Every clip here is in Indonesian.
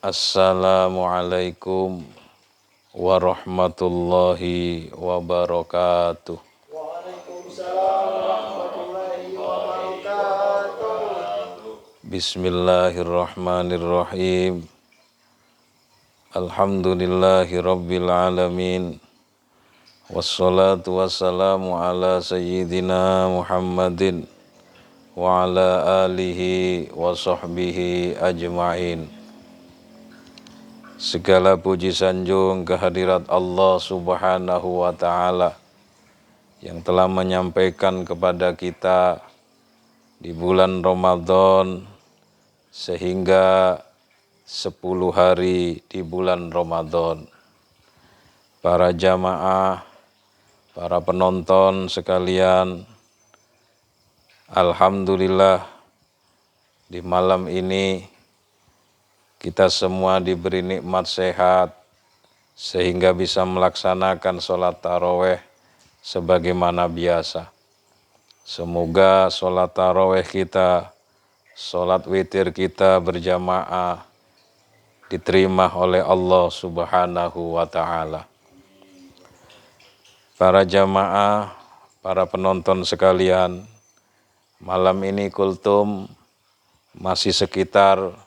Assalamualaikum warahmatullahi wabarakatuh. Waalaikumsalam warahmatullahi wabarakatuh. Bismillahirrahmanirrahim. Alhamdulillahi rabbil alamin. Wassalatu wassalamu ala sayyidina Muhammadin wa ala alihi wa sahbihi ajma'in. Segala puji sanjung kehadirat Allah Subhanahu wa ta'ala yang telah menyampaikan kepada kita di bulan Ramadan sehingga 10 hari di bulan Ramadan. Para jamaah, para penonton sekalian, alhamdulillah di malam ini kita semua diberi nikmat sehat sehingga bisa melaksanakan sholat taraweh sebagaimana biasa. Semoga sholat taraweh kita, sholat witir kita berjamaah diterima oleh Allah Subhanahu wa ta'ala. Para jamaah, para penonton sekalian, malam ini kultum masih sekitar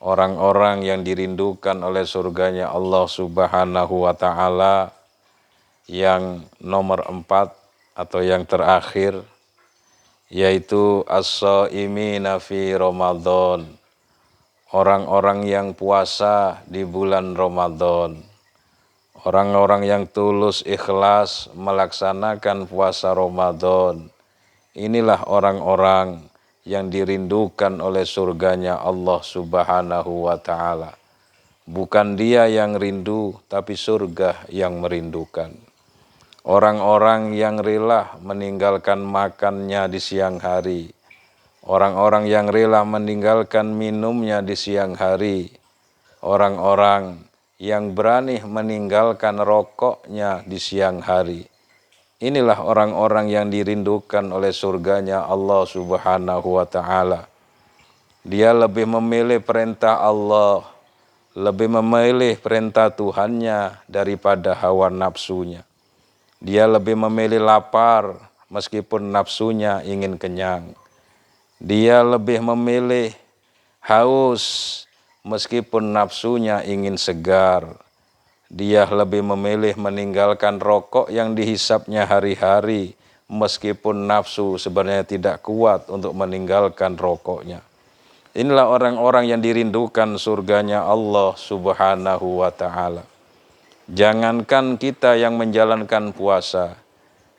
orang-orang yang dirindukan oleh surganya Allah Subhanahu wa ta'ala yang nomor 4 atau yang terakhir, yaitu as-shaimina fi Ramadan, orang-orang yang puasa di bulan Ramadan, orang-orang yang tulus ikhlas melaksanakan puasa Ramadan. Inilah orang-orang yang dirindukan oleh surganya Allah Subhanahu wa ta'ala. Bukan dia yang rindu, tapi surga yang merindukan. Orang-orang yang rela meninggalkan makannya di siang hari. Orang-orang yang rela meninggalkan minumnya di siang hari. Orang-orang yang berani meninggalkan rokoknya di siang hari. Inilah orang-orang yang dirindukan oleh surganya Allah Subhanahu wa ta'ala. Dia lebih memilih perintah Allah, lebih memilih perintah Tuhannya daripada hawa nafsunya. Dia lebih memilih lapar meskipun nafsunya ingin kenyang. Dia lebih memilih haus meskipun nafsunya ingin segar. Dia lebih memilih meninggalkan rokok yang dihisapnya hari-hari meskipun nafsu sebenarnya tidak kuat untuk meninggalkan rokoknya. Inilah orang-orang yang dirindukan surganya Allah Subhanahu wa ta'ala. Jangankan kita yang menjalankan puasa,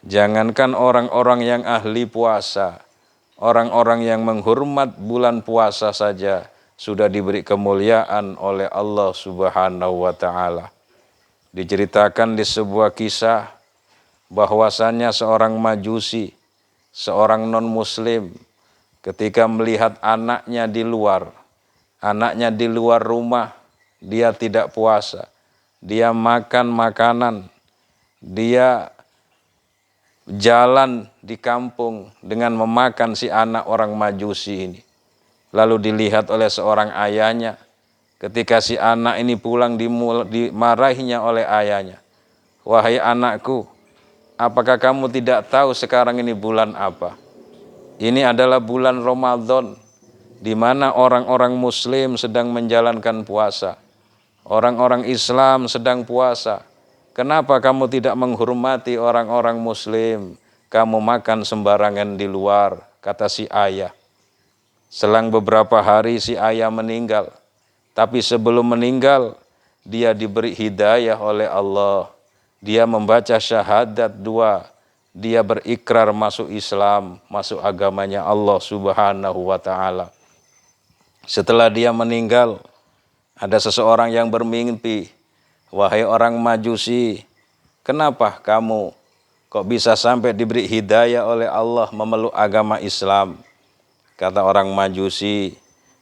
jangankan orang-orang yang ahli puasa, orang-orang yang menghormat bulan puasa saja sudah diberi kemuliaan oleh Allah Subhanahu wa ta'ala. Diceritakan di sebuah kisah bahwasannya seorang majusi, seorang non-muslim, ketika melihat anaknya di luar rumah, dia tidak puasa, dia makan makanan, dia jalan di kampung dengan memakan si anak orang majusi ini. Lalu dilihat oleh seorang ayahnya. Ketika si anak ini pulang dimarahinya oleh ayahnya. Wahai anakku, apakah kamu tidak tahu sekarang ini bulan apa? Ini adalah bulan Ramadan, di mana orang-orang muslim sedang menjalankan puasa. Orang-orang Islam sedang puasa. Kenapa kamu tidak menghormati orang-orang muslim? Kamu makan sembarangan di luar, kata si ayah. Selang beberapa hari si ayah meninggal. Tapi sebelum meninggal, dia diberi hidayah oleh Allah. Dia membaca syahadat 2. Dia berikrar masuk Islam, masuk agamanya Allah Subhanahu wa ta'ala. Setelah dia meninggal, ada seseorang yang bermimpi, wahai orang majusi, kenapa kamu kok bisa sampai diberi hidayah oleh Allah memeluk agama Islam? Kata orang majusi,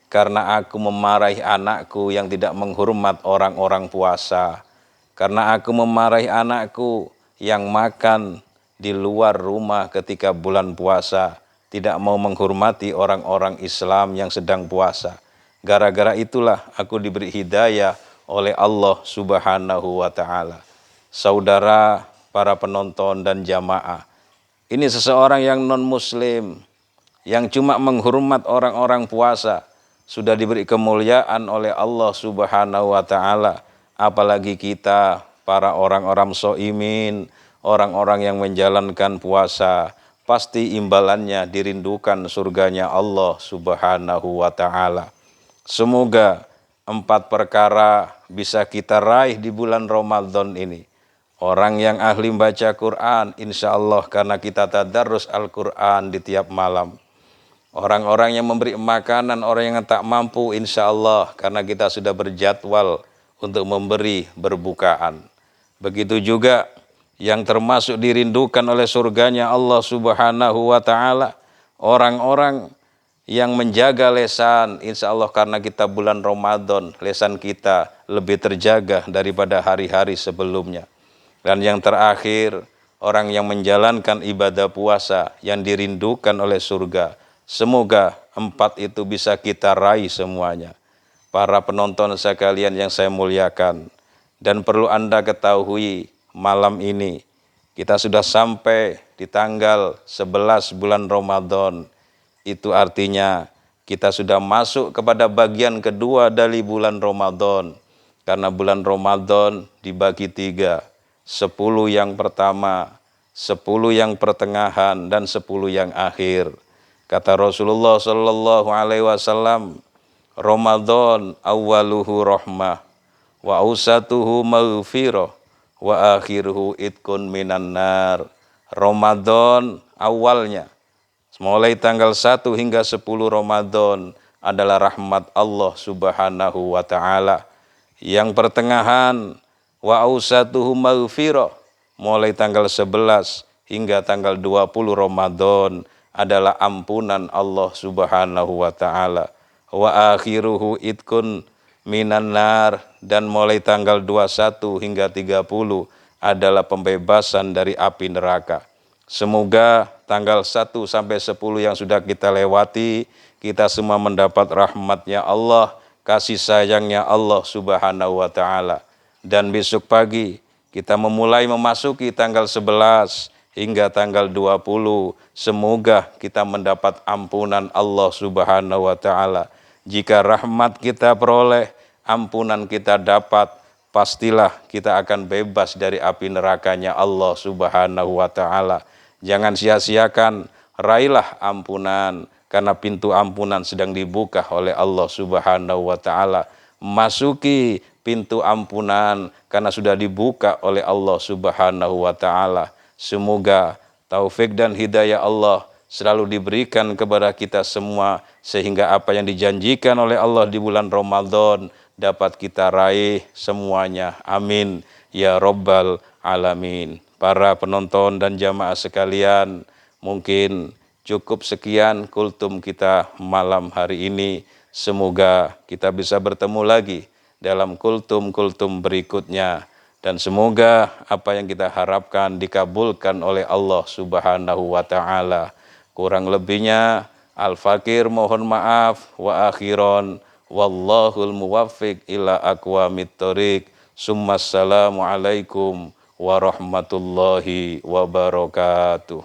karena aku memarahi anakku yang tidak menghormat orang-orang puasa. Karena aku memarahi anakku yang makan di luar rumah ketika bulan puasa, tidak mau menghormati orang-orang Islam yang sedang puasa. Gara-gara itulah aku diberi hidayah oleh Allah Subhanahu wa ta'ala. Saudara, para penonton dan jamaah, ini seseorang yang non-muslim, yang cuma menghormat orang-orang puasa, sudah diberi kemuliaan oleh Allah Subhanahu wa ta'ala. Apalagi kita, para orang-orang so'imin, orang-orang yang menjalankan puasa, pasti imbalannya dirindukan surganya Allah Subhanahu wa ta'ala. Semoga 4 perkara bisa kita raih di bulan Ramadan ini. Orang yang ahli baca Quran, insya Allah karena kita tadarus Al-Quran di tiap malam. Orang-orang yang memberi makanan, orang yang tak mampu, insya Allah karena kita sudah berjadwal untuk memberi berbukaan. Begitu juga yang termasuk dirindukan oleh surganya Allah Subhanahu wa ta'ala, orang-orang yang menjaga lesan, insya Allah karena kita bulan Ramadan, lesan kita lebih terjaga daripada hari-hari sebelumnya. Dan yang terakhir, orang yang menjalankan ibadah puasa yang dirindukan oleh surga. Semoga 4 itu bisa kita raih semuanya. Para penonton sekalian yang saya muliakan, dan perlu Anda ketahui, malam ini kita sudah sampai di tanggal 11 bulan Ramadan. Itu artinya kita sudah masuk kepada bagian kedua dari bulan Ramadan. Karena bulan Ramadan dibagi 3. 10 yang pertama, 10 yang pertengahan, dan 10 yang akhir. Kata Rasulullah Sallallahu Alaihi Wasallam, Ramadan awaluhu rahmah, wa ausatuhu maghfirah, wa akhiruhu itqun minan nar. Ramadan awalnya, mulai tanggal 1 hingga 10 Ramadan adalah rahmat Allah Subhanahu wa ta'ala. Yang pertengahan, wa ausatuhu maghfirah, mulai tanggal 11 hingga tanggal 20 Ramadan adalah ampunan Allah Subhanahu wa ta'ala. Wa akhiruhu itqun minan nar, dan mulai tanggal 21 hingga 30 adalah pembebasan dari api neraka. Semoga tanggal 1 sampai 10 yang sudah kita lewati, kita semua mendapat rahmatnya Allah, kasih sayangnya Allah Subhanahu wa ta'ala. Dan besok pagi kita memasuki tanggal 11 hingga tanggal 20. Semoga kita mendapat ampunan Allah Subhanahu wa ta'ala. Jika rahmat kita peroleh, ampunan kita dapat, pastilah kita akan bebas dari api nerakanya Allah Subhanahu wa ta'ala. Jangan sia-siakan, raihlah ampunan, karena pintu ampunan sedang dibuka oleh Allah Subhanahu wa ta'ala. Masuki pintu ampunan karena sudah dibuka oleh Allah Subhanahu wa ta'ala. Semoga taufik dan hidayah Allah selalu diberikan kepada kita semua, sehingga apa yang dijanjikan oleh Allah di bulan Ramadan dapat kita raih semuanya. Amin ya Rabbal Alamin. Para penonton dan jamaah sekalian, mungkin cukup sekian kultum kita malam hari ini. Semoga kita bisa bertemu lagi dalam kultum-kultum berikutnya. Dan semoga apa yang kita harapkan dikabulkan oleh Allah Subhanahu wa ta'ala. Kurang lebihnya, Al-Fakir mohon maaf, wa akhiron, wallahul muwaffiq ila aqwamit thoriq. Summassalamu alaikum warahmatullahi wabarakatuh.